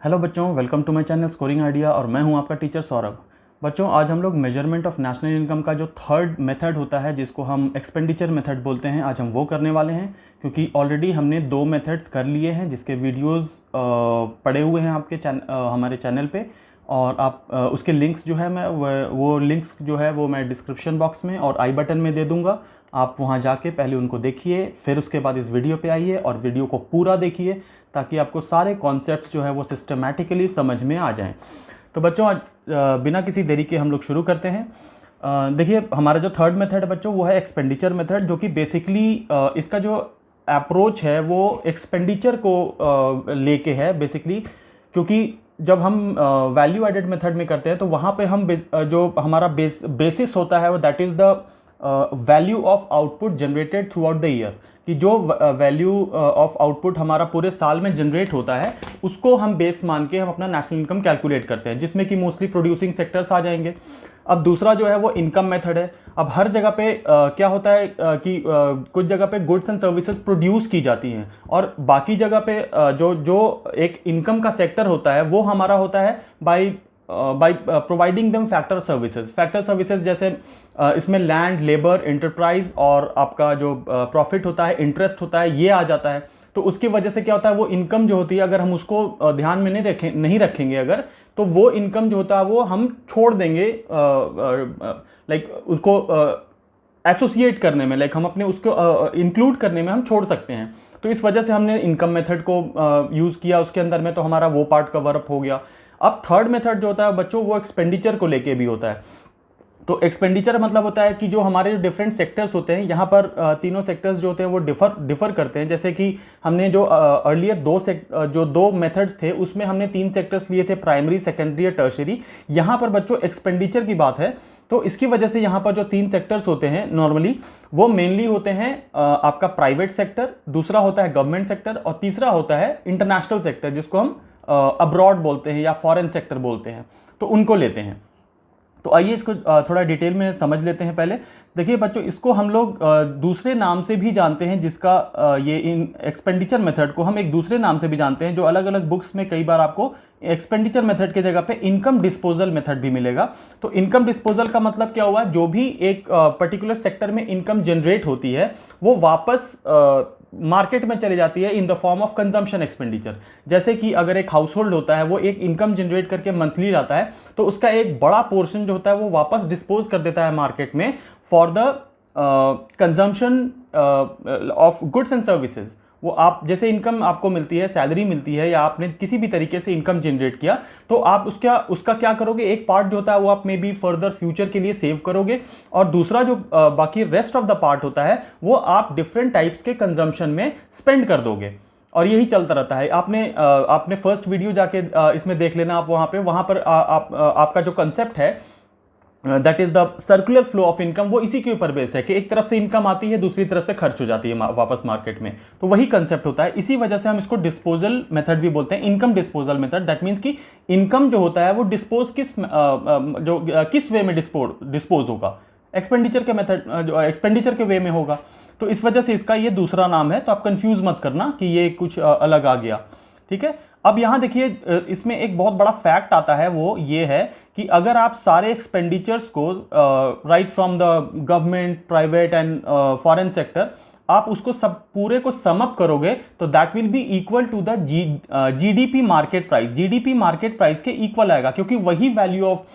Hello बच्चों, welcome to my channel scoring idea और मैं हूं आपका टीचर सौरभ। बच्चों, आज हम लोग मेजरमेंट ऑफ नेशनल इनकम का जो थर्ड मेथड होता है जिसको हम एक्सपेंडिचर मेथड बोलते हैं, आज हम वो करने वाले हैं। क्योंकि ऑलरेडी हमने 2 मेथड्स कर लिए हैं जिसके वीडियोस पड़े हुए हैं आपके हमारे चैनल पे, और आप उसके लिंक्स जो है मैं वो लिंक्स जो है वो मैं डिस्क्रिप्शन बॉक्स में और आई बटन में दे दूंगा। आप वहां जाके पहले उनको देखिए, फिर उसके बाद इस वीडियो पे आइए और वीडियो को पूरा देखिए ताकि आपको सारे कॉन्सेप्ट्स जो है वो सिस्टमैटिकली समझ में आ जाएं। तो बच्चों, आज बिना किसी देरी के हम लोग शुरू करते हैं। देखिए, हमारा जो थर्ड मेथड है बच्चों वो है एक्सपेंडिचर मेथड, जो कि बेसिकली इसका जो अप्रोच है वो एक्सपेंडिचर को लेके है बेसिकली। क्योंकि जब हम वैल्यू एडेड मेथड में करते हैं तो वहाँ पे हम जो हमारा बेसिस होता है वो that is the value of output generated through out the year, कि जो वैल्यू ऑफ आउटपुट हमारा पूरे साल में जनरेट होता है उसको हम बेस मान के हम अपना नेशनल इनकम कैलकुलेट करते हैं, जिसमें कि मोस्टली प्रोड्यूसिंग सेक्टर्स आ जाएंगे। अब दूसरा जो है वो इनकम मेथड है। अब हर जगह पे क्या होता है कि कुछ जगह पे गुड्स एंड सर्विसेज प्रोड्यूस की जाती हैं और बाकी जगह पे जो एक इनकम का सेक्टर होता है वो हमारा होता है by providing them factor services जैसे इसमें लैंड, लेबर, एंटरप्राइज और आपका जो प्रॉफिट होता है, इंटरेस्ट होता है, ये आ जाता है। तो उसकी वजह से क्या होता है, वो इनकम जो होती है अगर हम उसको ध्यान में नहीं रखेंगे अगर, तो वो इनकम जो होता है वो हम छोड़ देंगे, लाइक उसको एसोसिएट करने में, लाइक हम अपने उसको इंक्लूड करने में हम छोड़ सकते हैं। तो इस वजह से हमने इनकम मेथड को यूज़ किया उसके अंदर में, तो हमारा वो पार्ट कवर अप हो गया। अब थर्ड मेथड जो होता है बच्चों वो एक्सपेंडिचर को लेके भी होता है। तो एक्सपेंडिचर मतलब होता है कि जो हमारे जो डिफरेंट सेक्टर्स होते हैं, यहाँ पर तीनों सेक्टर्स जो होते हैं वो डिफर करते हैं। जैसे कि हमने जो अर्लियर जो दो मेथड्स थे उसमें हमने 3 सेक्टर्स लिए थे, प्राइमरी, सेकेंडरी और टर्शरी। यहाँ पर बच्चों एक्सपेंडिचर की बात है तो इसकी वजह से यहाँ पर जो 3 सेक्टर्स होते हैं नॉर्मली वो मेनली होते हैं आपका प्राइवेट सेक्टर, दूसरा होता है गवर्नमेंट सेक्टर और तीसरा होता है इंटरनेशनल सेक्टर जिसको हम अब्रॉड बोलते हैं या फॉरेन सेक्टर बोलते हैं, तो उनको लेते हैं। तो आइए इसको थोड़ा डिटेल में समझ लेते हैं। पहले देखिए बच्चों, इसको हम लोग दूसरे नाम से भी जानते हैं, जिसका ये इन एक्सपेंडिचर मेथड को हम एक दूसरे नाम से भी जानते हैं, जो अलग अलग बुक्स में कई बार आपको एक्सपेंडिचर मेथड के जगह पे इनकम डिस्पोजल मेथड भी मिलेगा। तो इनकम डिस्पोजल का मतलब क्या हुआ, जो भी एक पर्टिकुलर सेक्टर में इनकम जनरेट होती है वो वापस मार्केट में चली जाती है in the form of consumption expenditure. जैसे कि अगर एक हाउस होल्ड होता है वो एक इनकम जनरेट करके मंथली लाता है, तो उसका एक बड़ा पोर्शन जो होता है वो वापस डिस्पोज कर देता है मार्केट में for the consumption of goods and services. वो आप जैसे इनकम आपको मिलती है, सैलरी मिलती है या आपने किसी भी तरीके से इनकम जनरेट किया, तो आप उसका क्या करोगे, एक पार्ट जो होता है वो आप मे बी फर्दर फ्यूचर के लिए सेव करोगे, और दूसरा जो बाकी रेस्ट ऑफ द पार्ट होता है वो आप डिफरेंट टाइप्स के कंजम्पशन में स्पेंड कर दोगे। और यही चलता रहता है। आपने फर्स्ट वीडियो जाके इसमें देख लेना, आप वहां पर आपका जो कंसेप्ट है that is the circular flow of income, वो इसी के ऊपर बेस्ड है कि एक तरफ से इनकम आती है, दूसरी तरफ से खर्च हो जाती है वापस मार्केट में। तो वही कंसेप्ट होता है। इसी वजह से हम इसको डिस्पोजल मेथड भी बोलते हैं, income disposal method. That means कि इनकम जो होता है वो डिस्पोज किस वे में डिस्पोज होगा, एक्सपेंडिचर के मेथड, एक्सपेंडिचर के वे में होगा। तो इस वजह से इसका ये दूसरा नाम है। तो आप कंफ्यूज मत करना कि ये कुछ अलग आ गया, ठीक है। अब यहां देखिए, इसमें एक बहुत बड़ा फैक्ट आता है, वो ये है कि अगर आप सारे एक्सपेंडिचर्स को right from the government, private and foreign sector, आप उसको सब पूरे को सम अप करोगे तो that will be equal to the GDP market price. GDP market price के इक्वल आएगा, क्योंकि वही वैल्यू ऑफ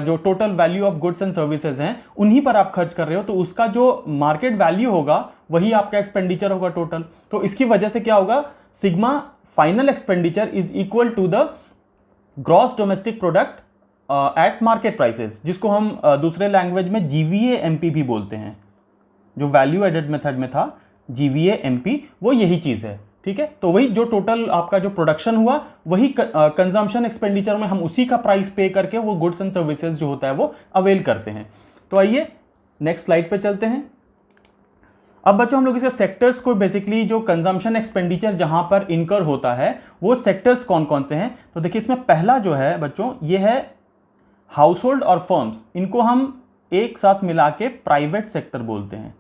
जो total value of goods and services हैं उन्हीं पर आप खर्च कर रहे हो, तो उसका जो मार्केट वैल्यू होगा वही आपका एक्सपेंडिचर होगा टोटल। तो इसकी वजह से क्या होगा, sigma final expenditure is equal to the gross domestic product at market prices, जिसको हम दूसरे लैंग्वेज में GVA-MP भी बोलते हैं। जो वैल्यू एडेड मेथड में था GVA-MP, वो यही चीज है, ठीक है। तो वही जो टोटल आपका जो प्रोडक्शन हुआ वही कंजम्पशन एक्सपेंडिचर में हम उसी का प्राइस पे करके वो गुड्स एंड सर्विसेज जो होता है वो अवेल करते हैं। तो आइए नेक्स्ट स्लाइड पे चलते हैं। अब बच्चों, हम लोग इसके सेक्टर्स को बेसिकली जो कंजम्पशन एक्सपेंडिचर जहां पर इनकर होता है वो सेक्टर्स कौन कौन से हैं, तो देखिए इसमें पहला जो है बच्चों ये है हाउस होल्ड और फर्म्स। इनको हम एक साथ मिला के प्राइवेट सेक्टर बोलते हैं।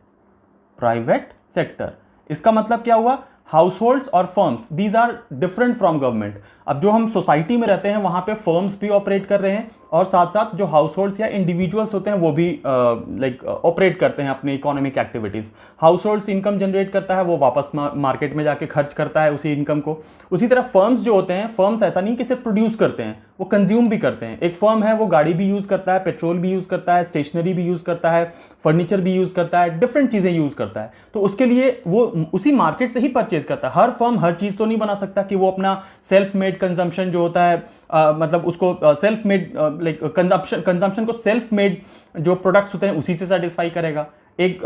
प्राइवेट सेक्टर, इसका मतलब क्या हुआ, हाउस होल्ड्स और firms, these are different from government. अब जो हम सोसाइटी में रहते हैं वहाँ पे फर्म्स भी ऑपरेट कर रहे हैं और साथ साथ जो हाउस होल्ड्स या इंडिविजुअल्स होते हैं वो भी ऑपरेट करते हैं अपनी economic activities. House holds income generate करता है, वो वापस मार्केट में जाके खर्च करता है उसी इनकम को। उसी तरह फर्म्स जो होते हैं, फर्म्स ऐसा नहीं कि सिर्फ प्रोड्यूस करते हैं, वो कंज्यूम भी करते हैं। एक फर्म है वो गाड़ी भी यूज़ करता है, पेट्रोल भी यूज़ करता है, स्टेशनरी भी यूज़ करता है, फर्नीचर भी यूज़ करता है, डिफरेंट चीज़ें यूज़ करता है। तो उसके लिए वो उसी मार्केट से ही परचेज करता है। हर फर्म हर चीज़ तो नहीं बना सकता कि वो अपना सेल्फ मेड कंजम्पशन जो होता है, मतलब उसको सेल्फ मेड लाइक कंजम्पशन को सेल्फ मेड जो प्रोडक्ट्स होते हैं उसी से सेटिस्फाई करेगा। एक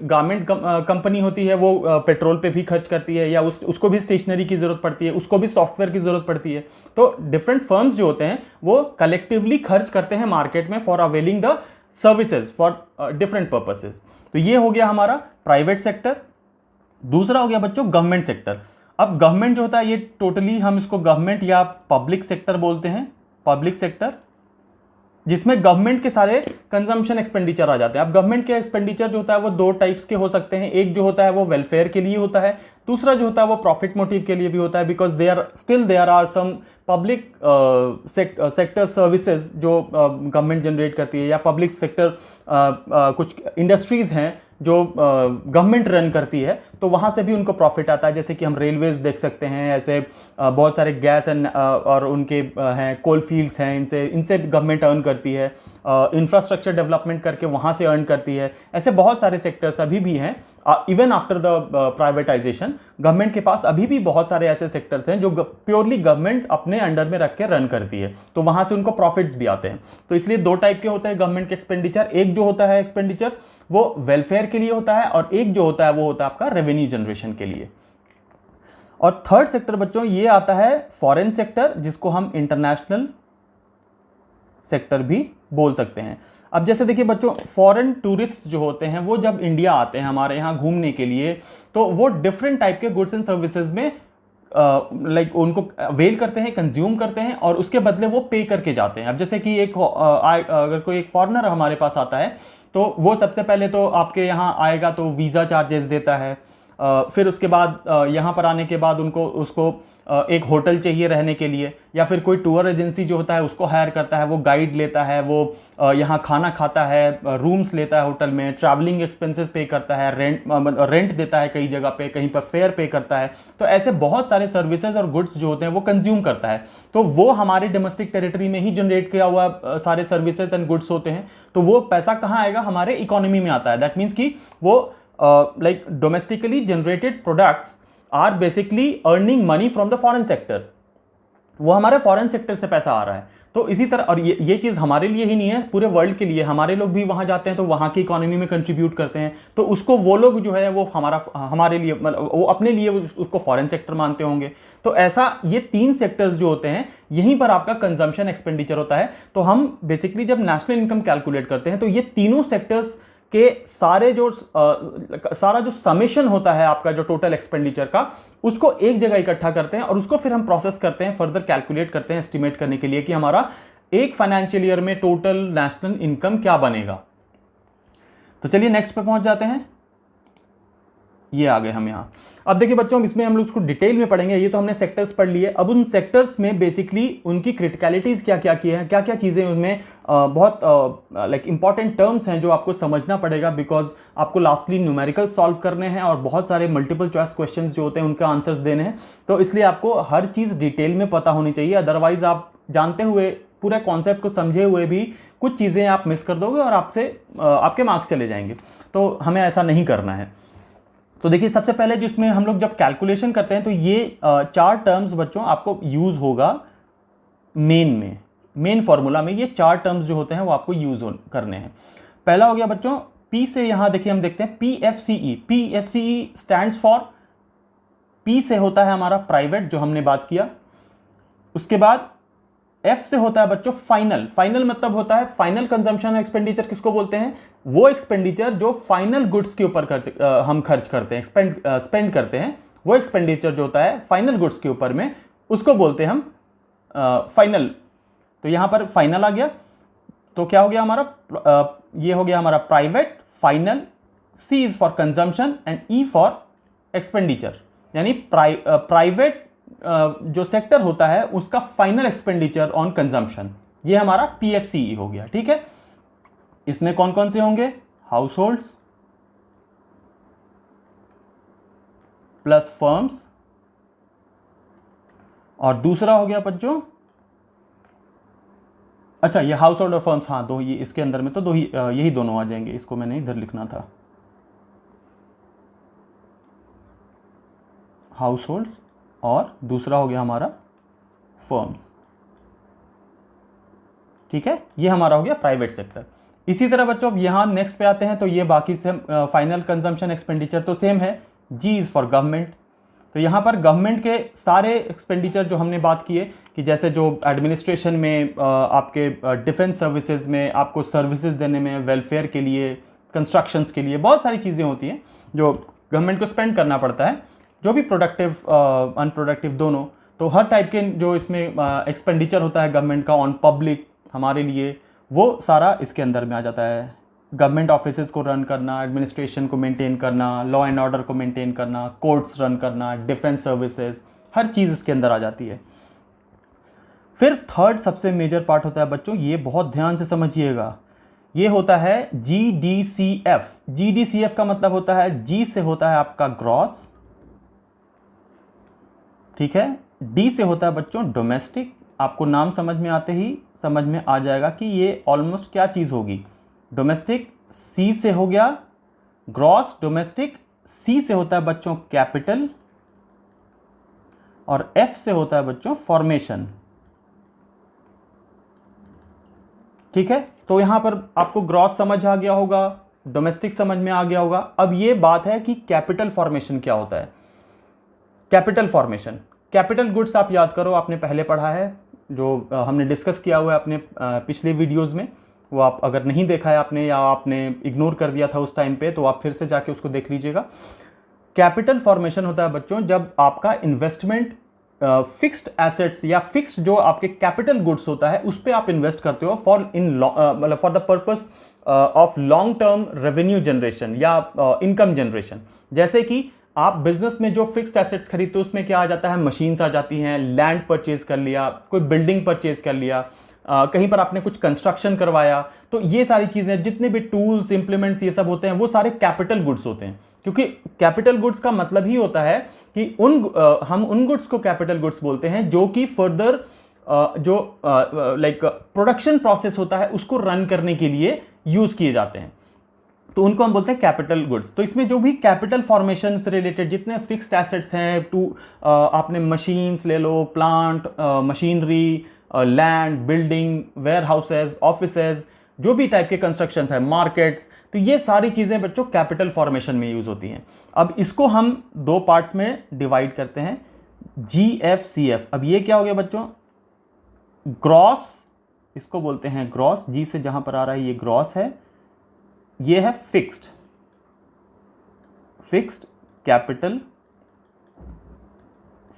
गारमेंट कंपनी होती है, वो पेट्रोल पे भी खर्च करती है, या उसको भी स्टेशनरी की ज़रूरत पड़ती है, उसको भी सॉफ्टवेयर की ज़रूरत पड़ती है। तो डिफरेंट फर्म्स जो होते हैं वो कलेक्टिवली खर्च करते हैं मार्केट में for availing the services for different purposes. तो ये हो गया हमारा प्राइवेट सेक्टर। दूसरा हो गया बच्चों गवर्नमेंट सेक्टर। अब गवर्नमेंट जो होता है ये टोटली हम इसको गवर्नमेंट या पब्लिक सेक्टर बोलते हैं, पब्लिक सेक्टर, जिसमें गवर्नमेंट के सारे कंजम्पशन एक्सपेंडिचर आ जाते हैं। अब गवर्नमेंट के एक्सपेंडिचर जो होता है वो दो टाइप्स के हो सकते हैं। एक जो होता है वो वेलफेयर के लिए होता है, दूसरा जो होता है वो प्रॉफिट मोटिव के लिए भी होता है, because there are some public sector services जो गवर्नमेंट जनरेट करती है, या पब्लिक सेक्टर कुछ इंडस्ट्रीज हैं जो गवर्नमेंट रन करती है, तो वहाँ से भी उनको प्रॉफिट आता है। जैसे कि हम रेलवेज देख सकते हैं, ऐसे बहुत सारे गैस एंड और उनके हैं कोल फील्ड्स हैं, इनसे गवर्नमेंट अर्न करती है। इंफ्रास्ट्रक्चर डेवलपमेंट करके वहाँ से अर्न करती है। ऐसे बहुत सारे सेक्टर्स अभी भी हैं। Even after the privatisation government के पास अभी भी बहुत सारे ऐसे सेक्टर्स हैं जो प्योरली गवर्नमेंट अपने अंडर में रख के रन करती है, तो वहाँ से उनको प्रॉफिट्स भी आते हैं। तो इसलिए दो टाइप के होते हैं गवर्नमेंट के एक्सपेंडिचर। एक जो होता है एक्सपेंडिचर वो वेलफेयर के लिए होता है, और एक जो होता है वो होता है आपका रेवेन्यू जनरेशन के लिए। और थर्ड सेक्टर बच्चों ये आता है फॉरेन सेक्टर, जिसको हम इंटरनेशनल सेक्टर भी बोल सकते हैं। अब जैसे देखिए बच्चों, फॉरेन टूरिस्ट जो होते हैं वो जब इंडिया आते हैं हमारे यहाँ घूमने के लिए, तो वो डिफरेंट टाइप के गुड्स एंड सर्विसेज में उनको अवेल करते हैं, कंज्यूम करते हैं, और उसके बदले वो पे करके जाते हैं। अब जैसे कि अगर कोई एक फॉरेनर हमारे पास आता है तो वो सबसे पहले तो आपके यहाँ आएगा तो वीज़ा चार्जेस देता है। फिर उसके बाद यहाँ पर आने के बाद उसको एक होटल चाहिए रहने के लिए, या फिर कोई टूर एजेंसी जो होता है उसको हायर करता है, वो गाइड लेता है, वो यहाँ खाना खाता है, रूम्स लेता है होटल में, ट्रैवलिंग एक्सपेंसेस पे करता है, रेंट देता है कई जगह पे, कहीं पर फेयर पे करता है। तो ऐसे बहुत सारे सर्विसेज और गुड्स जो होते हैं वो कंज्यूम करता है। तो वो हमारे डोमेस्टिक टेरिटरी में ही जनरेट किया हुआ सारे सर्विसेज एंड गुड्स होते हैं। तो वो पैसा कहाँ आएगा? हमारे इकोनॉमी में आता है। दैट मीन्स कि वो domestically generated products are basically earning money from the foreign sector। वो हमारे फॉरेन सेक्टर से पैसा आ रहा है। तो इसी तरह, और ये चीज़ हमारे लिए ही नहीं है, पूरे वर्ल्ड के लिए। हमारे लोग भी वहाँ जाते हैं तो वहाँ की इकोनॉमी में कंट्रीब्यूट करते हैं, तो उसको वो लोग जो है वो हमारे लिए, मतलब वो अपने लिए उसको फॉरेन सेक्टर मानते होंगे। तो ऐसा ये तीन सेक्टर्स जो होते हैं, यहीं पर आपका कंजम्पशन एक्सपेंडिचर होता है। तो हम बेसिकली जब नेशनल इनकम कैलकुलेट करते हैं तो ये तीनों सेक्टर्स के सारा जो समेशन होता है आपका जो टोटल एक्सपेंडिचर का, उसको एक जगह इकट्ठा करते हैं, और उसको फिर हम प्रोसेस करते हैं, फर्दर कैलकुलेट करते हैं एस्टिमेट करने के लिए कि हमारा एक फाइनेंशियल ईयर में टोटल नेशनल इनकम क्या बनेगा। तो चलिए नेक्स्ट पे पहुंच जाते हैं। ये आ गए हम यहाँ। अब देखिए बच्चों, इसमें हम लोग उसको डिटेल में पढ़ेंगे। ये तो हमने सेक्टर्स पढ़ लिए। अब उन सेक्टर्स में बेसिकली उनकी क्रिटिकलिटीज़ क्या क्या की हैं, क्या क्या चीज़ें उनमें बहुत इंपॉर्टेंट टर्म्स हैं जो आपको समझना पड़ेगा, बिकॉज आपको लास्टली न्यूमेरिकल सॉल्व करने हैं और बहुत सारे मल्टीपल चॉइस क्वेश्चंस जो होते हैं उनके आंसर्स देने हैं। तो इसलिए आपको हर चीज़ डिटेल में पता होनी चाहिए, अदरवाइज आप जानते हुए, पूरे कॉन्सेप्ट को समझे हुए भी कुछ चीज़ें आप मिस कर दोगे और आपके मार्क्स चले जाएंगे। तो हमें ऐसा नहीं करना है। तो देखिए, सबसे पहले जिसमें हम लोग जब कैलकुलेशन करते हैं तो ये 4 टर्म्स बच्चों आपको यूज़ होगा मेन फॉर्मूला में। ये 4 टर्म्स जो होते हैं वो आपको यूज़ करने हैं। पहला हो गया बच्चों पी से, यहाँ देखिए हम देखते हैं PFCE। PFCE stands for, P से होता है हमारा प्राइवेट, जो हमने बात किया। उसके बाद F से होता है बच्चों फाइनल मतलब होता है फाइनल कंजम्पशन एक्सपेंडिचर। किसको बोलते हैं? वो एक्सपेंडिचर जो फाइनल गुड्स के ऊपर हम खर्च करते हैं, स्पेंड करते हैं। वो एक्सपेंडिचर जो होता है फाइनल गुड्स के ऊपर में, उसको बोलते हैं हम फाइनल। तो यहां पर फाइनल आ गया, तो क्या हो गया हमारा? ये हो गया हमारा private final. C is for consumption and E for expenditure, यानी प्राइवेट जो सेक्टर होता है उसका फाइनल एक्सपेंडिचर ऑन कंजम्पशन, ये हमारा पीएफसीई हो गया। ठीक है, इसमें कौन कौन से होंगे? हाउस होल्ड्स प्लस फर्म्स, और दूसरा हो गया बच्चों, अच्छा ये हाउस होल्ड और फर्म्स, हाँ दो, ये इसके अंदर में तो दो ही, यही दोनों आ जाएंगे, इसको मैंने इधर लिखना था, हाउस होल्ड्स और दूसरा हो गया हमारा फर्म्स। ठीक है, ये हमारा हो गया प्राइवेट सेक्टर। इसी तरह बच्चों अब यहाँ नेक्स्ट पे आते हैं, तो ये बाकी से फाइनल कंजम्पशन एक्सपेंडिचर तो सेम है। जी इज़ फॉर गवर्नमेंट, तो यहाँ पर गवर्नमेंट के सारे एक्सपेंडिचर जो हमने बात किए कि जैसे जो एडमिनिस्ट्रेशन में, आपके डिफेंस सर्विसेज में, आपको सर्विसेज देने में, वेलफेयर के लिए, कंस्ट्रक्शंस के लिए, बहुत सारी चीज़ें होती हैं जो गवर्नमेंट को स्पेंड करना पड़ता है, जो भी प्रोडक्टिव अनप्रोडक्टिव दोनों, तो हर टाइप के जो इसमें एक्सपेंडिचर होता है गवर्नमेंट का ऑन पब्लिक हमारे लिए, वो सारा इसके अंदर में आ जाता है। गवर्नमेंट ऑफिसेज को रन करना, एडमिनिस्ट्रेशन को मेंटेन करना, लॉ एंड ऑर्डर को मेंटेन करना, कोर्ट्स रन करना, डिफेंस सर्विसेज, हर चीज़ इसके अंदर आ जाती है। फिर थर्ड सबसे मेजर पार्ट होता है बच्चों, ये बहुत ध्यान से समझिएगा, ये होता है जीडीसीएफ। जीडीसीएफ का मतलब होता है, जी से होता है आपका ग्रॉस, ठीक है, डी से होता है बच्चों डोमेस्टिक। आपको नाम समझ में आते ही समझ में आ जाएगा कि ये ऑलमोस्ट क्या चीज़ होगी, डोमेस्टिक। सी से हो गया ग्रॉस डोमेस्टिक, सी से होता है बच्चों कैपिटल, और एफ से होता है बच्चों फॉर्मेशन। ठीक है, तो यहां पर आपको ग्रॉस समझ आ गया होगा, डोमेस्टिक समझ में आ गया होगा। अब ये बात है कि कैपिटल फॉर्मेशन क्या होता है। कैपिटल फॉर्मेशन, कैपिटल गुड्स आप याद करो, आपने पहले पढ़ा है, जो हमने डिस्कस किया हुआ है अपने पिछले वीडियोस में, वो आप अगर नहीं देखा है आपने, या आपने इग्नोर कर दिया था उस टाइम पे, तो आप फिर से जाके उसको देख लीजिएगा। कैपिटल फॉर्मेशन होता है बच्चों जब आपका इन्वेस्टमेंट फिक्स्ड एसेट्स या फिक्स्ड जो आपके कैपिटल गुड्स होता है उस पर आप इन्वेस्ट करते हो फॉर मतलब for the purpose of long term revenue generation या इनकम जनरेशन। जैसे कि आप बिजनेस में जो फिक्स्ड एसेट्स खरीदते हो उसमें क्या आ जाता है, मशीन्स आ जाती हैं, लैंड परचेज कर लिया, कोई बिल्डिंग परचेज कर लिया, कहीं पर आपने कुछ कंस्ट्रक्शन करवाया, तो ये सारी चीज़ें, जितने भी टूल्स इंप्लीमेंट्स ये सब होते हैं, वो सारे कैपिटल गुड्स होते हैं। क्योंकि कैपिटल गुड्स का मतलब ही होता है कि हम उन गुड्स को कैपिटल गुड्स बोलते हैं जो कि फर्दर जो लाइक प्रोडक्शन प्रोसेस होता है उसको रन करने के लिए यूज किए जाते हैं, तो उनको हम बोलते हैं कैपिटल गुड्स। तो इसमें जो भी कैपिटल फॉर्मेशन से रिलेटेड जितने फिक्स्ड एसेट्स हैं, आपने मशीन्स ले लो, plant, machinery, land, building, warehouses, offices, जो भी टाइप के कंस्ट्रक्शन है, मार्केट्स, तो ये सारी चीज़ें बच्चों कैपिटल फॉर्मेशन में यूज होती हैं। अब इसको हम दो पार्ट्स में डिवाइड करते हैं, GFCF। अब ये क्या हो गया बच्चों, ग्रॉस, इसको बोलते हैं ग्रॉस, जी से जहां पर आ रहा है ये ग्रॉस है, ये है फिक्स्ड कैपिटल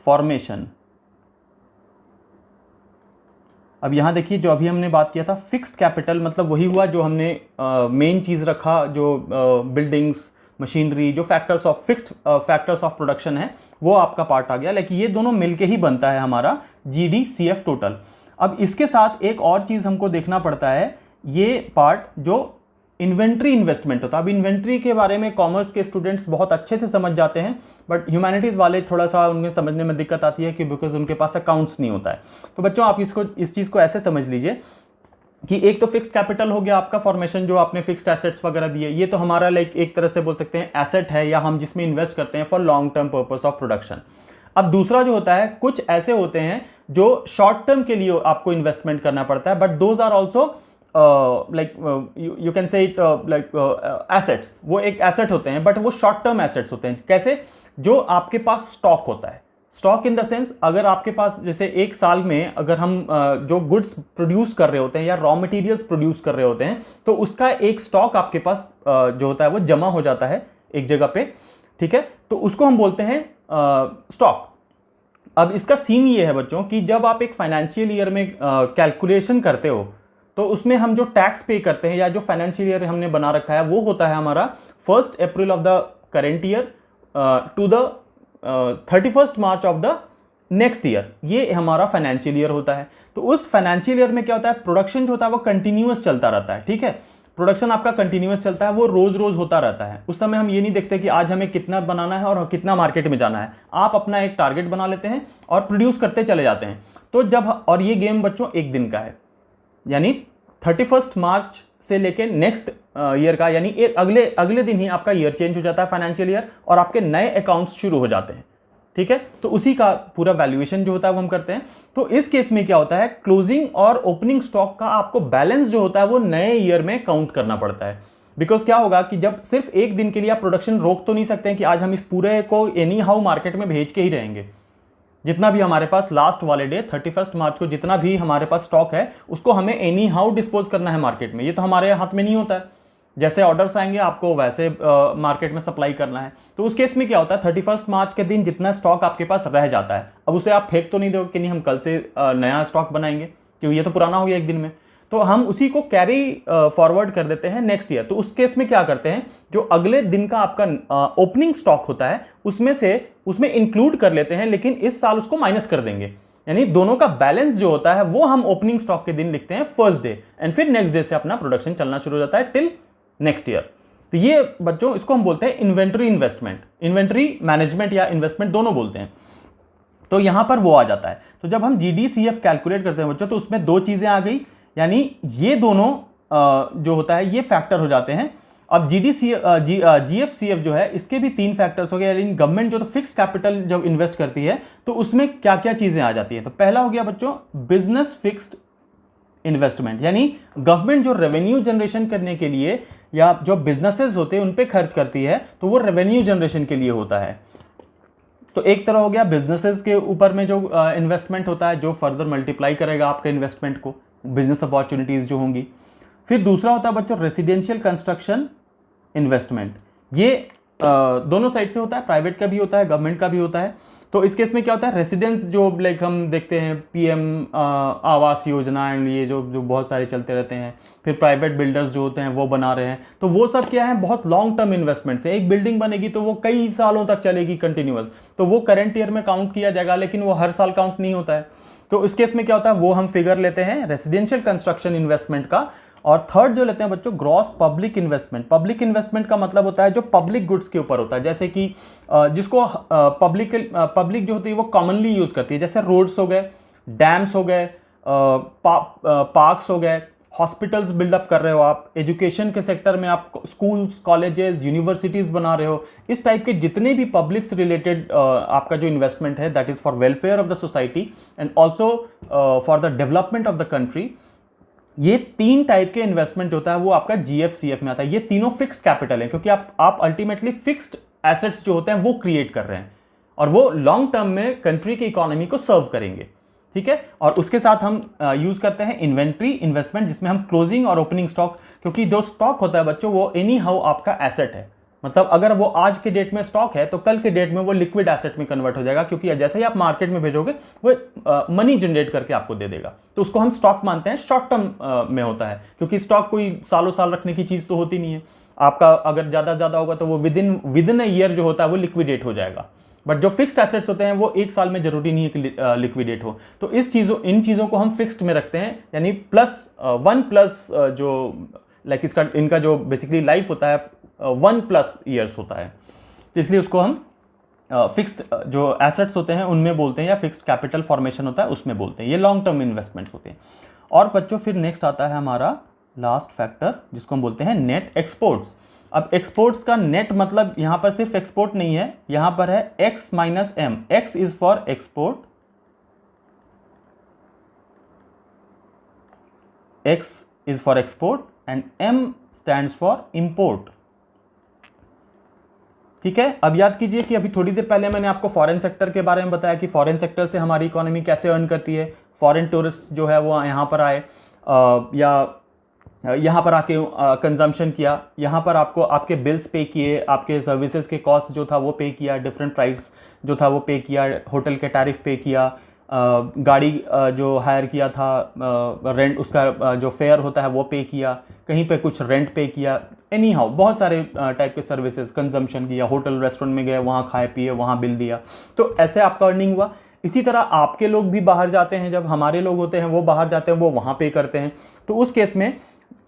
फॉर्मेशन। अब यहां देखिए, जो अभी हमने बात किया था फिक्स्ड कैपिटल, मतलब वही हुआ जो हमने मेन चीज रखा, जो बिल्डिंग्स, मशीनरी, जो factors of fixed factors of production है, वो आपका पार्ट आ गया। लेकिन ये दोनों मिलके ही बनता है हमारा GDCF टोटल। अब इसके साथ एक और चीज हमको देखना पड़ता है, ये पार्ट जो इन्वेंट्री इन्वेस्टमेंट होता है। अब इन्वेंट्री के बारे में कॉमर्स के स्टूडेंट्स बहुत अच्छे से समझ जाते हैं, बट ह्यूमैनिटीज़ वाले थोड़ा सा उनमें समझने में दिक्कत आती है कि बिकॉज उनके पास अकाउंट्स नहीं होता है। तो बच्चों आप इस चीज़ को ऐसे समझ लीजिए कि एक तो फिक्स्ड कैपिटल हो गया आपका फॉर्मेशन, जो आपने फिक्स्ड एसेट्स वगैरह दिए, ये तो हमारा लाइक एक तरह से बोल सकते हैं एसेट है, या हम जिसमें इन्वेस्ट करते हैं for long term purpose of production. अब दूसरा जो होता है, कुछ ऐसे होते हैं जो शॉर्ट टर्म के लिए आपको इन्वेस्टमेंट करना पड़ता है, but those are also like you can say it like assets. वो एक एसेट होते हैं, बट वो शॉर्ट टर्म एसेट्स होते हैं। कैसे? जो आपके पास स्टॉक होता है, स्टॉक इन द सेंस, अगर आपके पास जैसे एक साल में अगर हम जो गुड्स प्रोड्यूस कर रहे होते हैं या रॉ मटेरियल्स प्रोड्यूस कर रहे होते हैं, तो उसका एक स्टॉक आपके पास जो होता है वो जमा हो जाता है एक जगह पे, ठीक है, तो उसको हम बोलते हैं स्टॉक। अब इसका सीन ये है बच्चों कि जब आप एक फाइनेंशियल ईयर में कैलकुलेशन करते हो, तो उसमें हम जो टैक्स पे करते हैं, या जो फाइनेंशियल ईयर हमने बना रखा है, वो होता है हमारा 1 April of the current year to the 31 March of the next year, ये हमारा फाइनेंशियल ईयर होता है। तो उस फाइनेंशियल ईयर में क्या होता है, प्रोडक्शन जो होता है वो कंटिन्यूअस चलता रहता है, ठीक है। प्रोडक्शन आपका कंटिन्यूअस चलता है, वो रोज रोज होता रहता है। उस समय हम ये नहीं देखते कि आज हमें कितना बनाना है और कितना मार्केट में जाना है। आप अपना एक टारगेट बना लेते हैं और प्रोड्यूस करते चले जाते हैं। तो जब, और ये गेम बच्चों एक दिन का है, यानी 31 मार्च से लेके नेक्स्ट ईयर का, यानी एक अगले दिन ही आपका ईयर चेंज हो जाता है, फाइनेंशियल ईयर, और आपके नए अकाउंट्स शुरू हो जाते हैं, ठीक है। तो उसी का पूरा वैल्यूएशन जो होता है वो हम करते हैं। तो इस केस में क्या होता है, क्लोजिंग और ओपनिंग स्टॉक का आपको बैलेंस जो होता है वो नए ईयर में काउंट करना पड़ता है। बिकॉज क्या होगा कि जब सिर्फ एक दिन के लिए आप प्रोडक्शन रोक तो नहीं सकते हैं कि आज हम इस पूरे को एनी हाउ मार्केट में भेज के ही रहेंगे। जितना भी हमारे पास लास्ट वाले डे 31 मार्च को जितना भी हमारे पास स्टॉक है उसको हमें एनी हाउ डिस्पोज करना है मार्केट में। ये तो हमारे हाथ में नहीं होता है, जैसे ऑर्डर्स आएंगे आपको वैसे मार्केट में सप्लाई करना है। तो उस केस में क्या होता है, 31 मार्च के दिन जितना स्टॉक आपके पास रह जाता है, अब उसे आप फेंक तो नहीं दोगे कि नहीं हम कल से नया स्टॉक बनाएंगे, क्योंकि ये तो पुराना हो गया एक दिन में। तो हम उसी को कैरी फॉरवर्ड कर देते हैं नेक्स्ट ईयर। तो उस केस में क्या करते हैं, जो अगले दिन का आपका ओपनिंग स्टॉक होता है उसमें इंक्लूड कर लेते हैं, लेकिन इस साल उसको माइनस कर देंगे। यानी दोनों का बैलेंस जो होता है वो हम ओपनिंग स्टॉक के दिन लिखते हैं फर्स्ट डे, एंड फिर नेक्स्ट डे से अपना प्रोडक्शन चलना शुरू हो जाता है टिल नेक्स्ट ईयर। तो ये बच्चों इसको हम बोलते हैं इन्वेंट्री इन्वेस्टमेंट, इन्वेंट्री मैनेजमेंट या इन्वेस्टमेंट दोनों बोलते हैं। तो यहां पर वो आ जाता है। तो जब हम GDCF कैलकुलेट करते हैं बच्चों, तो उसमें दो चीजें आ गई, यानी ये दोनों जो होता है ये फैक्टर हो जाते हैं। अब GFCF जो है इसके भी 3 फैक्टर्स हो गए, यानी गवर्नमेंट जो तो फिक्स्ड कैपिटल जब इन्वेस्ट करती है तो उसमें क्या क्या चीजें आ जाती है। तो पहला हो गया बच्चों बिजनेस फिक्स्ड इन्वेस्टमेंट, यानी गवर्नमेंट जो रेवेन्यू जनरेशन करने के लिए या जो बिजनेसेस होते हैं उन पे खर्च करती है, तो वो रेवेन्यू जनरेशन के लिए होता है। तो एक तरह हो गया बिजनेसेस के ऊपर में जो इन्वेस्टमेंट होता है, जो फर्दर मल्टीप्लाई करेगा आपके इन्वेस्टमेंट को, बिजनेस अपॉर्चुनिटीज जो होंगी। फिर दूसरा होता है बच्चों रेसिडेंशियल कंस्ट्रक्शन इन्वेस्टमेंट। ये दोनों साइड से होता है, प्राइवेट का भी होता है, गवर्नमेंट का भी होता है। तो इस केस में क्या होता है, रेसिडेंस जो लाइक हम देखते हैं PM आवास योजना एंड ये जो बहुत सारे चलते रहते हैं, फिर प्राइवेट बिल्डर्स जो होते हैं वो बना रहे हैं, तो वो सब क्या है, बहुत लॉन्ग टर्म इन्वेस्टमेंट्स है। एक बिल्डिंग बनेगी तो वो कई सालों तक चलेगी कंटिन्यूअस, तो वो करंट ईयर में काउंट किया जाएगा, लेकिन वो हर साल काउंट नहीं होता है। तो इस केस में क्या होता है, वो हम फिगर लेते हैं रेसिडेंशियल कंस्ट्रक्शन इन्वेस्टमेंट का। और थर्ड जो लेते हैं बच्चों gross public investment. Public investment का मतलब होता है जो पब्लिक गुड्स के ऊपर होता है, जैसे कि जिसको पब्लिक जो होती है वो कॉमनली यूज करती है, जैसे रोड्स हो गए, डैम्स हो गए, पार्क्स हो गए, हॉस्पिटल्स बिल्डअप कर रहे हो आप, एजुकेशन के सेक्टर में आप स्कूल्स, कॉलेजेस, यूनिवर्सिटीज बना रहे हो, इस टाइप के जितने भी पब्लिक से रिलेटेड आपका जो इन्वेस्टमेंट है that is for welfare of the society and also for the development of the country. ये 3 टाइप के इन्वेस्टमेंट होता है वो आपका GFCF में आता है। ये तीनों फिक्स्ड कैपिटल है, क्योंकि आप अल्टीमेटली फिक्स्ड एसेट्स जो होते हैं वो क्रिएट कर रहे हैं और वो लॉन्ग टर्म में कंट्री की इकोनॉमी को सर्व करेंगे, ठीक है। और उसके साथ हम यूज करते हैं इन्वेंट्री इन्वेस्टमेंट, जिसमें हम क्लोजिंग और ओपनिंग स्टॉक, क्योंकि जो स्टॉक होता है बच्चों वो एनी हाउ आपका एसेट है, मतलब अगर वो आज के डेट में स्टॉक है तो कल के डेट में वो लिक्विड एसेट में कन्वर्ट हो जाएगा, क्योंकि जैसे ही आप मार्केट में भेजोगे वो मनी जनरेट करके आपको दे देगा। तो उसको हम स्टॉक मानते हैं, शॉर्ट टर्म में होता है, क्योंकि स्टॉक कोई सालों साल रखने की चीज तो होती नहीं है। आपका अगर ज्यादा होगा तो वो विद इन अ ईयर जो होता है वो लिक्विडेट हो जाएगा। बट जो फिक्स्ड एसेट्स होते हैं वो एक साल में जरूरी नहीं है कि लिक्विडेट हो। तो इन चीजों को हम फिक्स्ड में रखते हैं, यानी +1+ जो लाइक इनका जो बेसिकली लाइफ होता है 1+ ईयर्स होता है, तो इसलिए उसको हम फिक्स्ड जो एसेट्स होते हैं उनमें बोलते हैं, या फिक्स्ड कैपिटल फॉर्मेशन होता है उसमें बोलते हैं। ये लॉन्ग टर्म इन्वेस्टमेंट्स होते हैं। और बच्चों फिर नेक्स्ट आता है हमारा लास्ट फैक्टर, जिसको हम बोलते हैं नेट एक्सपोर्ट्स। अब एक्सपोर्ट्स का नेट मतलब यहां पर सिर्फ एक्सपोर्ट नहीं है, यहां पर है X - M। X is for export, X is for export and M stands for import, ठीक है। अब याद कीजिए कि अभी थोड़ी देर पहले मैंने आपको फॉरेन सेक्टर के बारे में बताया कि फॉरेन सेक्टर से हमारी इकोनॉमी कैसे अर्न करती है। फॉरेन टूरिस्ट जो है वो यहाँ पर आए या यहाँ पर आके कंजम्पशन किया, यहाँ पर आपको आपके बिल्स पे किए, आपके सर्विसेज के कॉस्ट जो था वो पे किया, डिफरेंट प्राइस जो था वो पे किया, होटल के टैरिफ पे किया, गाड़ी जो हायर किया था, रेंट उसका जो फेयर होता है वो पे किया, कहीं पे कुछ रेंट पे किया, एनी हाउ बहुत सारे टाइप के सर्विसेज कंजम्पशन किया, होटल रेस्टोरेंट में गए, वहाँ खाए पिए, वहाँ बिल दिया, तो ऐसे आपका अर्निंग हुआ। इसी तरह आपके लोग भी बाहर जाते हैं, जब हमारे लोग होते हैं वो बाहर जाते हैं, वो वहाँ पे करते हैं, तो उस केस में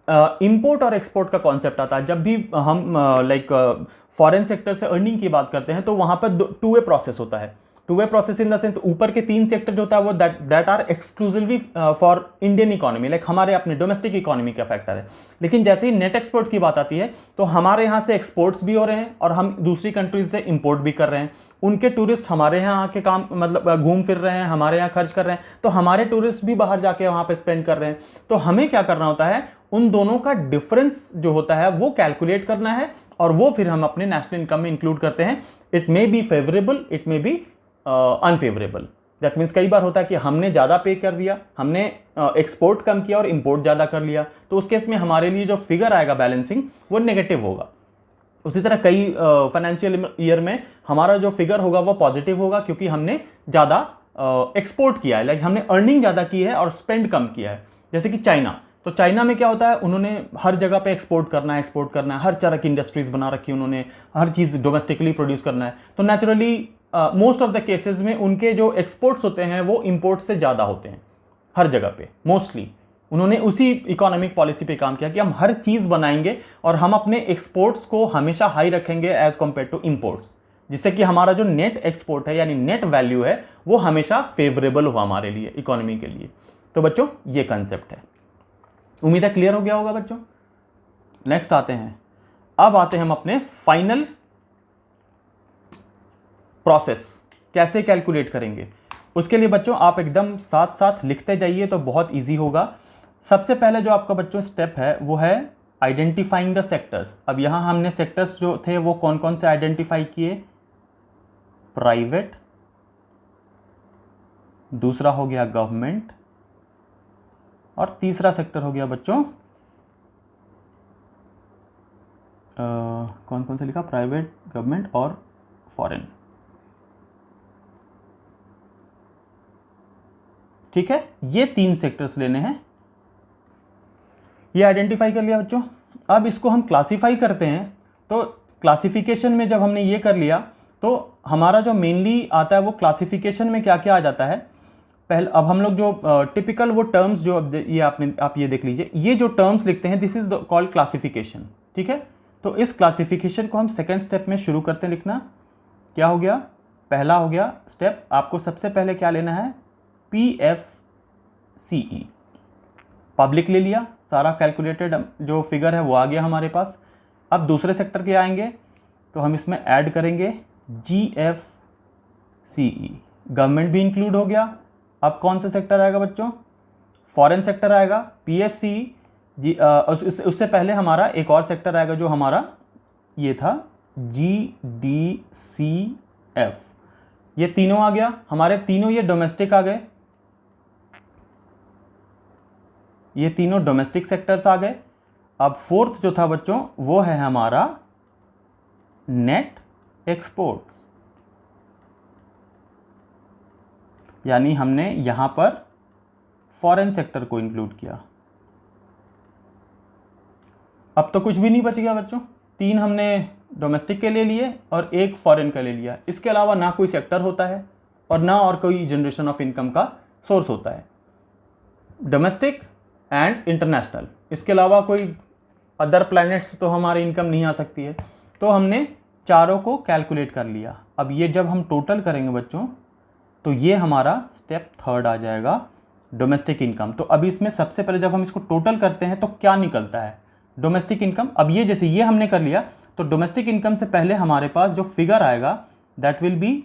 इंपोर्ट और एक्सपोर्ट का कॉन्सेप्ट आता है। जब भी हम फॉरेन सेक्टर से अर्निंग की बात करते हैं तो वहाँ पर टू वे प्रोसेस होता है। Two way process in the sense ऊपर के 3 सेक्टर जो होता है वो that are exclusively for Indian economy, like हमारे अपने डोमेस्टिक इकोनॉमी का फैक्टर है। लेकिन जैसे ही नेट एक्सपोर्ट की बात आती है तो हमारे यहाँ से एक्सपोर्ट्स भी हो रहे हैं और हम दूसरी कंट्रीज से इंपोर्ट भी कर रहे हैं। उनके टूरिस्ट हमारे यहाँ आके काम मतलब घूम फिर रहे हैं, हमारे यहाँ खर्च कर रहे हैं, तो हमारे टूरिस्ट भी बाहर जाके वहाँ पे स्पेंड कर रहे हैं। तो हमें क्या करना होता है, उन दोनों का डिफरेंस जो होता है वो कैलकुलेट करना है और वो फिर हम अपने नेशनल इनकम में इंक्लूड करते हैं। It may be favourable, it may be unfavourable. That means कई बार होता है कि हमने ज़्यादा पे कर दिया, हमने एक्सपोर्ट कम किया और इंपोर्ट ज़्यादा कर लिया, तो उस केस में हमारे लिए जो फिगर आएगा बैलेंसिंग वो नेगेटिव होगा। उसी तरह कई फाइनेंशियल ईयर में हमारा जो फिगर होगा वो पॉजिटिव होगा क्योंकि हमने ज़्यादा एक्सपोर्ट किया है, लाइक हमने अर्निंग ज़्यादा की है और स्पेंड कम किया है। जैसे कि चाइना, तो चाइना में क्या होता है, उन्होंने हर जगह पे एक्सपोर्ट करना है, हर तरह की इंडस्ट्रीज बना रखी है उन्होंने, हर चीज़ डोमेस्टिकली प्रोड्यूस करना है। तो naturally most of the cases में उनके जो एक्सपोर्ट्स होते हैं वो इंपोर्ट से ज़्यादा होते हैं हर जगह पे। मोस्टली उन्होंने उसी इकोनॉमिक पॉलिसी पे काम किया कि हम हर चीज़ बनाएंगे और हम अपने एक्सपोर्ट्स को हमेशा हाई रखेंगे एज कम्पेयर टू इंपोर्ट्स, जिससे कि हमारा जो नेट एक्सपोर्ट है यानी नेट वैल्यू है वो हमेशा फेवरेबल हो हमारे लिए, इकोनॉमी के लिए। तो बच्चों ये कंसेप्ट है, उम्मीद है क्लियर हो गया होगा बच्चों। नेक्स्ट आते हैं, अब आते हैं हम अपने फाइनल प्रोसेस कैसे कैलकुलेट करेंगे। उसके लिए बच्चों आप एकदम साथ साथ लिखते जाइए तो बहुत इजी होगा। सबसे पहले जो आपका बच्चों स्टेप है वो है आइडेंटिफाइंग द सेक्टर्स। अब यहाँ हमने सेक्टर्स जो थे वो कौन कौन से आइडेंटिफाई किए, प्राइवेट, दूसरा हो गया गवर्नमेंट और तीसरा सेक्टर हो गया बच्चों कौन कौन से लिखा, प्राइवेट, गवर्नमेंट और फॉरेन। ठीक है, ये 3 सेक्टर्स लेने हैं, ये आइडेंटिफाई कर लिया बच्चों। अब इसको हम क्लासिफाई करते हैं, तो क्लासिफिकेशन में जब हमने ये कर लिया तो हमारा जो मेनली आता है वो क्लासिफिकेशन में क्या क्या आ जाता है। पहले अब हम लोग जो टिपिकल वो टर्म्स जो ये आप ये देख लीजिए, ये जो टर्म्स लिखते हैं दिस इज कॉल्ड क्लासिफिकेशन। ठीक है, तो इस क्लासिफिकेशन को हम सेकेंड स्टेप में शुरू करते हैं लिखना। क्या हो गया, पहला हो गया स्टेप, आपको सबसे पहले क्या लेना है, PFCE, पब्लिक ले लिया, सारा कैलकुलेटेड जो फिगर है वो आ गया हमारे पास। अब दूसरे सेक्टर के आएंगे तो हम इसमें ऐड करेंगे GFCE, गवर्नमेंट भी इंक्लूड हो गया। अब कौन सा सेक्टर आएगा बच्चों, फॉरेन सेक्टर आएगा, PFCE उससे पहले हमारा एक और सेक्टर आएगा जो हमारा ये था GDCF। ये तीनों आ गया हमारे, तीनों ये डोमेस्टिक आ गए, ये तीनों डोमेस्टिक सेक्टर्स आ गए। अब फोर्थ जो था बच्चों वो है हमारा नेट एक्सपोर्ट्स, यानी हमने यहां पर फॉरेन सेक्टर को इंक्लूड किया। अब तो कुछ भी नहीं बच गया बच्चों, 3 हमने डोमेस्टिक के लिए लिए और 1 फॉरेन का ले लिया। इसके अलावा ना कोई सेक्टर होता है और ना और कोई जनरेशन ऑफ इनकम का सोर्स होता है, डोमेस्टिक एंड इंटरनेशनल। इसके अलावा कोई अदर प्लैनेट्स तो हमारी इनकम नहीं आ सकती है। तो हमने चारों को कैलकुलेट कर लिया। अब ये जब हम टोटल करेंगे बच्चों तो ये हमारा स्टेप 3 आ जाएगा, डोमेस्टिक इनकम। तो अभी इसमें सबसे पहले जब हम इसको टोटल करते हैं तो क्या निकलता है, डोमेस्टिक इनकम। अब ये जैसे ये हमने कर लिया तो डोमेस्टिक इनकम से पहले हमारे पास जो फिगर आएगा that will B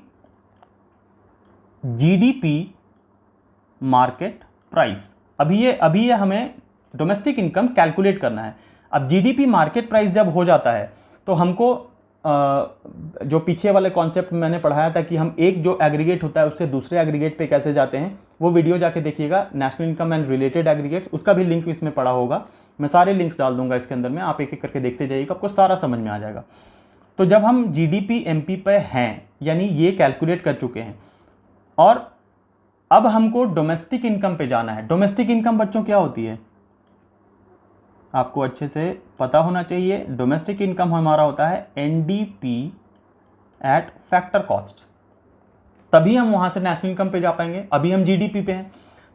GDP market price. अभी ये हमें डोमेस्टिक इनकम कैलकुलेट करना है। अब GDP मार्केट प्राइस जब हो जाता है तो हमको जो पीछे वाले कॉन्सेप्ट मैंने पढ़ाया था कि हम एक जो एग्रीगेट होता है उससे दूसरे एग्रीगेट पे कैसे जाते हैं, वो वीडियो जाके देखिएगा, national income and related aggregates, उसका भी लिंक इसमें पड़ा होगा। मैं सारे लिंक्स डाल दूंगा इसके अंदर में, आप एक एक करके देखते जाइएगा, आपको सारा समझ में आ जाएगा। तो जब हम GDP MP पे हैं यानी ये कैलकुलेट कर चुके हैं और अब हमको डोमेस्टिक इनकम पे जाना है। डोमेस्टिक इनकम बच्चों क्या होती है, आपको अच्छे से पता होना चाहिए। डोमेस्टिक इनकम हमारा होता है एनडीपी एट फैक्टर कॉस्ट, तभी हम वहां से नेशनल इनकम पे जा पाएंगे। अभी हम जीडीपी पे हैं।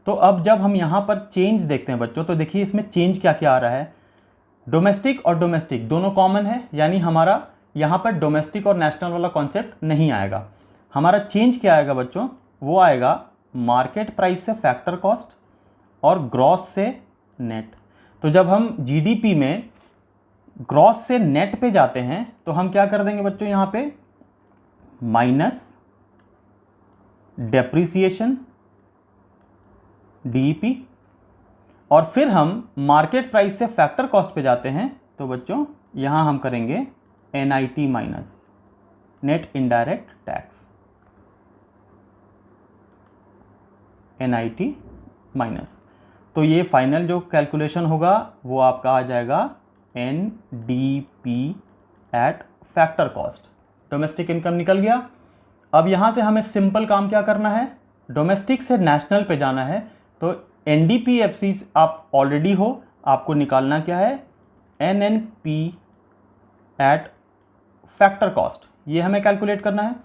तो अब जब हम यहां पर चेंज देखते हैं बच्चों, तो देखिए इसमें चेंज क्या क्या आ रहा है। डोमेस्टिक और डोमेस्टिक दोनों कॉमन है, यानी हमारा यहां पर डोमेस्टिक और नेशनल वाला कॉन्सेप्ट नहीं आएगा। हमारा चेंज क्या आएगा बच्चों, वो आएगा मार्केट प्राइस से फैक्टर कॉस्ट और ग्रॉस से नेट। तो जब हम जीडीपी में ग्रॉस से नेट पे जाते हैं तो हम क्या कर देंगे बच्चों, यहां पे माइनस डेप्रिसिएशन डीईपी, और फिर हम मार्केट प्राइस से फैक्टर कॉस्ट पे जाते हैं तो बच्चों यहां हम करेंगे NIT minus net indirect tax, NIT minus. तो ये फाइनल जो कैलकुलेशन होगा वो आपका आ जाएगा NDP at factor cost. Domestic income निकल गया। अब यहाँ से हमें सिंपल काम क्या करना है, डोमेस्टिक से नेशनल पे जाना है। तो एनडीपीएफसी आप ऑलरेडी हो, आपको निकालना क्या है, एनएनपी एट फैक्टर कॉस्ट, ये हमें कैलकुलेट करना है।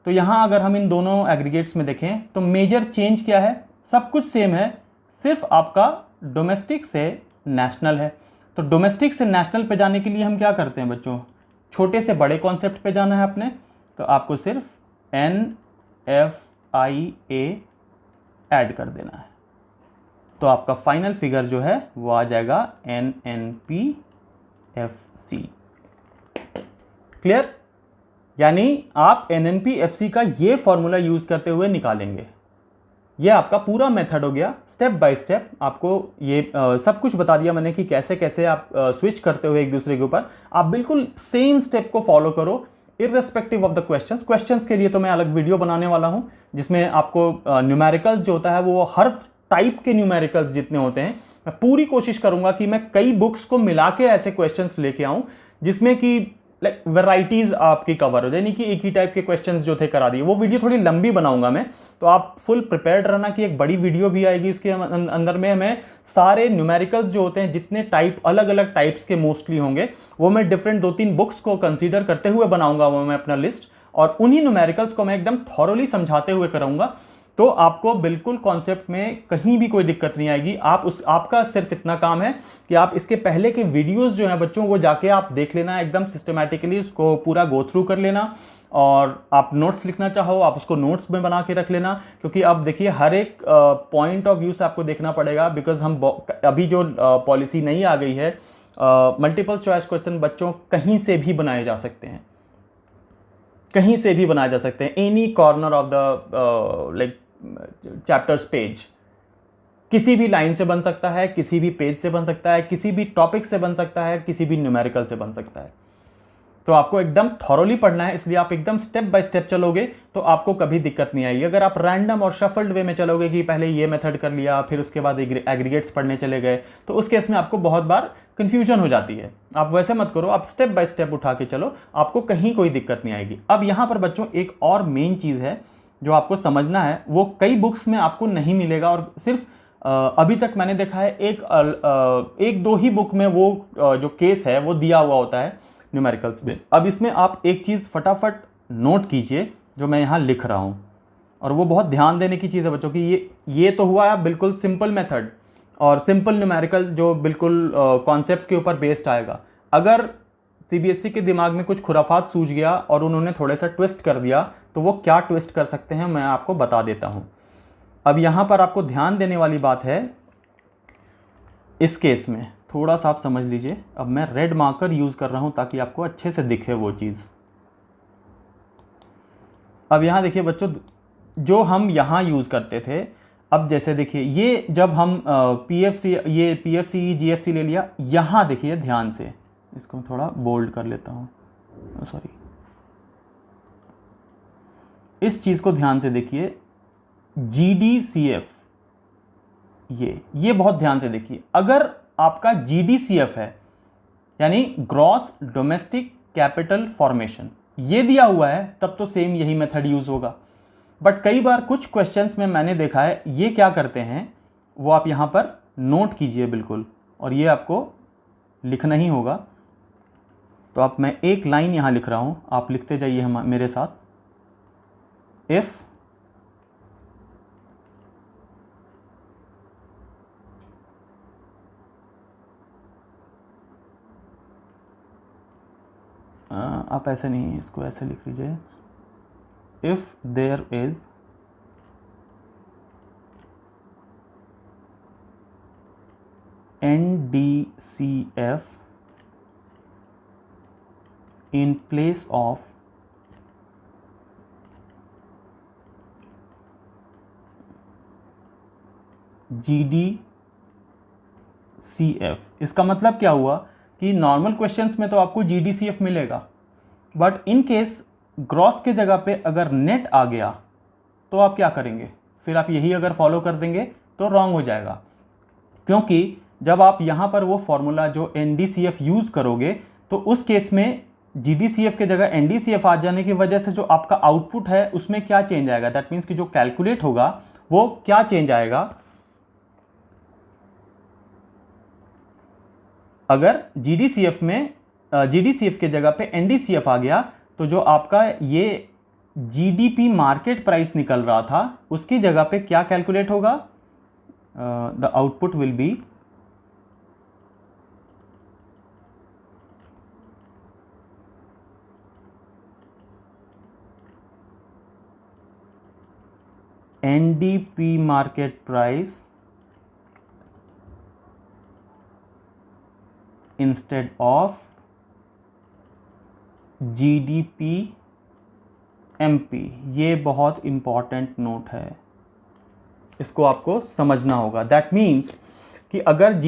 तो यहाँ अगर हम इन दोनों एग्रीगेट्स में देखें तो मेजर चेंज क्या है, सब कुछ सेम है, सिर्फ आपका डोमेस्टिक से नेशनल है। तो डोमेस्टिक से नेशनल पे जाने के लिए हम क्या करते हैं बच्चों, छोटे से बड़े कॉन्सेप्ट पे जाना है अपने। तो आपको सिर्फ NFIA ऐड कर देना है, तो आपका फाइनल फिगर जो है वो आ जाएगा NNPFC। क्लियर? यानी आप NNPFC का ये फॉर्मूला यूज करते हुए निकालेंगे। ये आपका पूरा मेथड हो गया, स्टेप बाय स्टेप आपको ये सब कुछ बता दिया मैंने कि कैसे कैसे आप स्विच करते हुए एक दूसरे के ऊपर। आप बिल्कुल सेम स्टेप को फॉलो करो irrespective of the questions. Questions के लिए तो मैं अलग वीडियो बनाने वाला हूं जिसमें आपको न्यूमेरिकल्स जो होता है वो हर टाइप के न्यूमेरिकल्स जितने होते हैं मैं पूरी कोशिश करूंगा कि मैं कई बुक्स को मिला के ऐसे क्वेश्चंस लेके आऊं जिसमें कि लाइक वेराइटीज आपकी कवर हो जाए, नहीं कि एक ही टाइप के क्वेश्चंस जो थे करा दिए। वो वीडियो थोड़ी लंबी बनाऊंगा मैं, तो आप फुल प्रिपेयर्ड रहना कि एक बड़ी वीडियो भी आएगी। इसके अंदर में मैं सारे न्यूमेरिकल्स जो होते हैं जितने टाइप अलग अलग टाइप्स के मोस्टली होंगे वो मैं डिफरेंट 2-3 बुक्स को कंसीडर करते हुए बनाऊंगा वो मैं अपना लिस्ट, और उन्हीं न्यूमेरिकल्स को मैं एकदम थॉरोली समझाते हुए कराऊंगा। तो आपको बिल्कुल कॉन्सेप्ट में कहीं भी कोई दिक्कत नहीं आएगी। आपका सिर्फ इतना काम है कि आप इसके पहले के वीडियोस जो हैं बच्चों वो जाके आप देख लेना, एकदम सिस्टमैटिकली उसको पूरा गो थ्रू कर लेना, और आप नोट्स लिखना चाहो आप उसको नोट्स में बना के रख लेना। क्योंकि अब देखिए हर एक पॉइंट ऑफ व्यू से आपको देखना पड़ेगा, बिकॉज हम अभी जो पॉलिसी नई आ गई है, मल्टीपल चॉइस क्वेश्चन बच्चों कहीं से भी बनाए जा सकते हैं, कहीं से भी बनाए जा सकते हैं, any corner of the like chapters page, किसी भी लाइन से बन सकता है, किसी भी पेज से बन सकता है, किसी भी टॉपिक से बन सकता है, किसी भी न्यूमेरिकल से बन सकता है। तो आपको एकदम थॉरोली पढ़ना है, इसलिए आप एकदम स्टेप बाय स्टेप चलोगे तो आपको कभी दिक्कत नहीं आएगी। अगर आप रैंडम और शफल्ड वे में चलोगे कि पहले ये मेथड कर लिया फिर उसके बाद एग्रीगेट्स पढ़ने चले गए, तो उस केस में आपको बहुत बार कंफ्यूजन हो जाती है। आप वैसे मत करो, आप स्टेप बाय स्टेप उठा के चलो, आपको कहीं कोई दिक्कत नहीं आएगी। अब यहाँ पर बच्चों एक और मेन चीज़ है जो आपको समझना है, वो कई बुक्स में आपको नहीं मिलेगा, और सिर्फ अभी तक मैंने देखा है एक दो ही बुक में वो जो केस है वो दिया हुआ होता है न्यूमेरिकल्स में। अब इसमें आप एक चीज़ फटाफट नोट कीजिए जो मैं यहाँ लिख रहा हूँ, और वो बहुत ध्यान देने की चीज़ है बच्चों की। ये तो हुआ है बिल्कुल सिंपल मेथड और सिंपल न्यूमेरिकल जो बिल्कुल कॉन्सेप्ट के ऊपर बेस्ड आएगा। अगर सीबीएसई के दिमाग में कुछ खुराफात सूझ गया और उन्होंने थोड़ा सा ट्विस्ट कर दिया, तो वो क्या ट्विस्ट कर सकते हैं मैं आपको बता देता हूँ। अब यहाँ पर आपको ध्यान देने वाली बात है, इस केस में थोड़ा सा आप समझ लीजिए। अब मैं रेड मार्कर यूज़ कर रहा हूँ ताकि आपको अच्छे से दिखे वो चीज़। अब यहाँ देखिए बच्चों, जो हम यहाँ यूज़ करते थे, अब जैसे देखिए ये जब हम पीएफसी जीएफसी ले लिया, यहाँ देखिए ध्यान से, इसको मैं थोड़ा बोल्ड कर लेता हूँ, सॉरी, इस चीज़ को ध्यान से देखिए, जीडीसीएफ, ये बहुत ध्यान से देखिए। अगर आपका जीडीसीएफ है यानी ग्रॉस डोमेस्टिक कैपिटल फॉर्मेशन, ये दिया हुआ है, तब तो सेम यही मेथड यूज होगा। बट कई बार कुछ क्वेश्चंस में मैंने देखा है ये क्या करते हैं, वो आप यहाँ पर नोट कीजिए बिल्कुल, और ये आपको लिखना ही होगा। तो अब मैं एक लाइन यहाँ लिख रहा हूँ, आप लिखते जाइए हम मेरे साथ। इफ़ आप ऐसे नहीं, इसको ऐसे लिख लीजिए। If there is NDCF in place of GDCF, इसका मतलब क्या हुआ कि नॉर्मल क्वेश्चंस में तो आपको GDCF मिलेगा, बट इन केस ग्रॉस के जगह पे अगर नेट आ गया तो आप क्या करेंगे? फिर आप यही अगर फॉलो कर देंगे तो रॉन्ग हो जाएगा, क्योंकि जब आप यहाँ पर वो फॉर्मूला जो NDCF यूज़ करोगे तो उस केस में GDCF के जगह NDCF आ जाने की वजह से जो आपका आउटपुट है उसमें क्या चेंज आएगा, दैट मीन्स कि जो कैलकुलेट होगा वो क्या चेंज आएगा। अगर GDCF के जगह पे NDCF आ गया तो जो आपका ये GDP मार्केट प्राइस निकल रहा था उसकी जगह पे क्या कैलकुलेट होगा? The output will be NDP market price instead of GDP MP। ये बहुत इंपॉर्टेंट नोट है, इसको आपको समझना होगा। दैट मीन्स कि अगर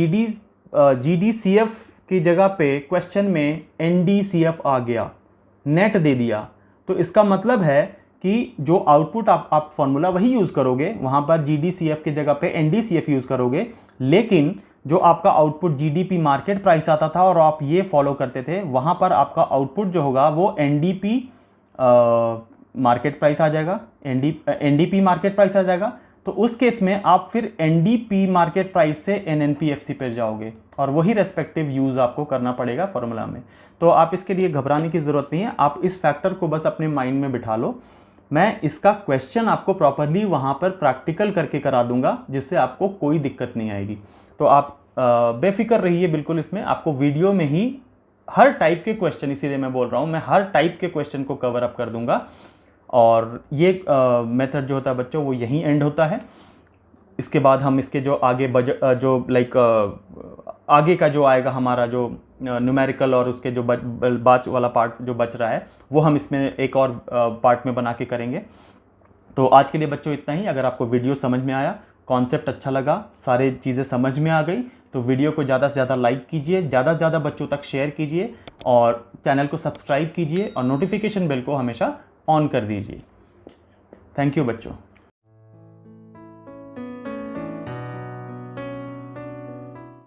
GDCF की जगह पे क्वेश्चन में NDCF आ गया, नेट दे दिया, तो इसका मतलब है कि जो आउटपुट आप फॉर्मूला वही यूज़ करोगे, वहाँ पर GDCF की जगह पे NDCF यूज़ करोगे, लेकिन जो आपका आउटपुट GDP मार्केट प्राइस आता था और आप ये फॉलो करते थे, वहाँ पर आपका आउटपुट जो होगा वो NDP मार्केट प्राइस आ जाएगा, NDP मार्केट प्राइस आ जाएगा। तो उस केस में आप फिर NDP मार्केट प्राइस से NNPFC पर जाओगे और वही रेस्पेक्टिव यूज़ आपको करना पड़ेगा फॉर्मूला में। तो आप इसके लिए घबराने की ज़रूरत नहीं है, आप इस फैक्टर को बस अपने माइंड में बिठा लो। मैं इसका क्वेश्चन आपको प्रॉपरली वहाँ पर प्रैक्टिकल करके करा दूंगा, जिससे आपको कोई दिक्कत नहीं आएगी। तो आप बेफिक्र रहिए बिल्कुल, इसमें आपको वीडियो में ही हर टाइप के क्वेश्चन, इसीलिए मैं बोल रहा हूँ, मैं हर टाइप के क्वेश्चन को कवर अप कर दूंगा। और ये मेथड जो होता है बच्चों वो यहीं एंड होता है। इसके बाद हम इसके जो आगे आगे का जो आएगा हमारा जो न्यूमेरिकल और उसके जो बाच वाला पार्ट जो बच रहा है वो हम इसमें एक और पार्ट में बना के करेंगे। तो आज के लिए बच्चों इतना ही। अगर आपको वीडियो समझ में आया, कॉन्सेप्ट अच्छा लगा, सारी चीज़ें समझ में आ गई, तो वीडियो को ज़्यादा से ज़्यादा लाइक कीजिए, ज़्यादा से ज़्यादा बच्चों तक शेयर कीजिए और चैनल को सब्सक्राइब कीजिए और नोटिफिकेशन बेल को हमेशा ऑन कर दीजिए। थैंक यू बच्चों।